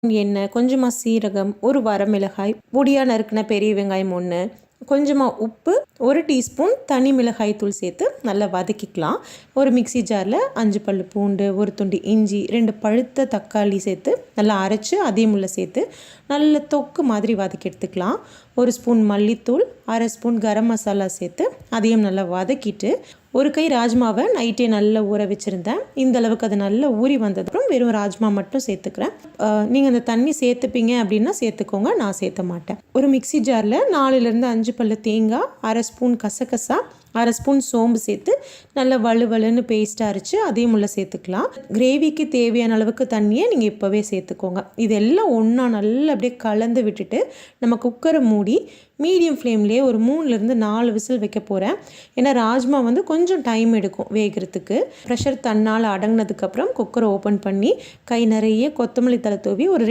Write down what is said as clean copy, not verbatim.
எண்ணெய், கொஞ்சமாக சீரகம், ஒரு வரமிளகாய், பொடியாக நறுக்கின பெரிய வெங்காயம் 1, கொஞ்சமாக உப்பு, 1 டீஸ்பூன் தனி மிளகாய் தூள் சேர்த்து நல்லா வதக்கிக்கலாம். ஒரு மிக்ஸி ஜாரில் 5 பல்லு பூண்டு, ஒரு துண்டு இஞ்சி, 2 பழுத்த தக்காளி சேர்த்து நல்லா அரைச்சி அதையும் உள்ள சேர்த்து நல்ல தொக்கு மாதிரி வதக்கி எடுத்துக்கலாம். 1 ஸ்பூன் மல்லித்தூள், 1/2 ஸ்பூன் கரம் மசாலா சேர்த்து அதையும் நல்லா வதக்கிட்டு, ஒரு கை ராஜ்மாவை நைட்டே நல்லா ஊற வச்சுருந்தேன். இந்த அளவுக்கு அது நல்லா ஊறி வந்ததுக்கப்புறம் வெறும் ராஜ்மா மட்டும் சேர்த்துக்கிறேன். நீங்கள் அந்த தண்ணி சேர்த்துப்பீங்க அப்படின்னா சேர்த்துக்கோங்க, நான் சேர்த்த மாட்டேன். ஒரு மிக்ஸி ஜாரில் 4லேருந்து 5 பல்லு தேங்காய், 1/2 ஸ்பூன் கசகசா, 1/2 ஸ்பூன் சோம்பு சேர்த்து நல்லா வலுவலுன்னு பேஸ்ட்டாக அரைச்சி அதையும் உள்ள சேர்த்துக்கலாம். கிரேவிக்கு தேவையான அளவுக்கு தண்ணியை நீங்கள் இப்போவே சேர்த்துக்கோங்க. இதெல்லாம் ஒன்றா நல்லா அப்படியே கலந்து விட்டுட்டு நம்ம குக்கரை மூடி மீடியம் ஃப்ளேம்லேயே ஒரு 3லேருந்து 4 விசில் வைக்க போகிறேன். ஏன்னா ராஜ்மா வந்து கொஞ்சம் டைம் எடுக்கும் வேகிறதுக்கு. ப்ரெஷர் தன்னால் அடங்கினதுக்கப்புறம் குக்கரை ஓப்பன் பண்ணி கை நிறைய கொத்தமல்லி தழை தூவி ஒரு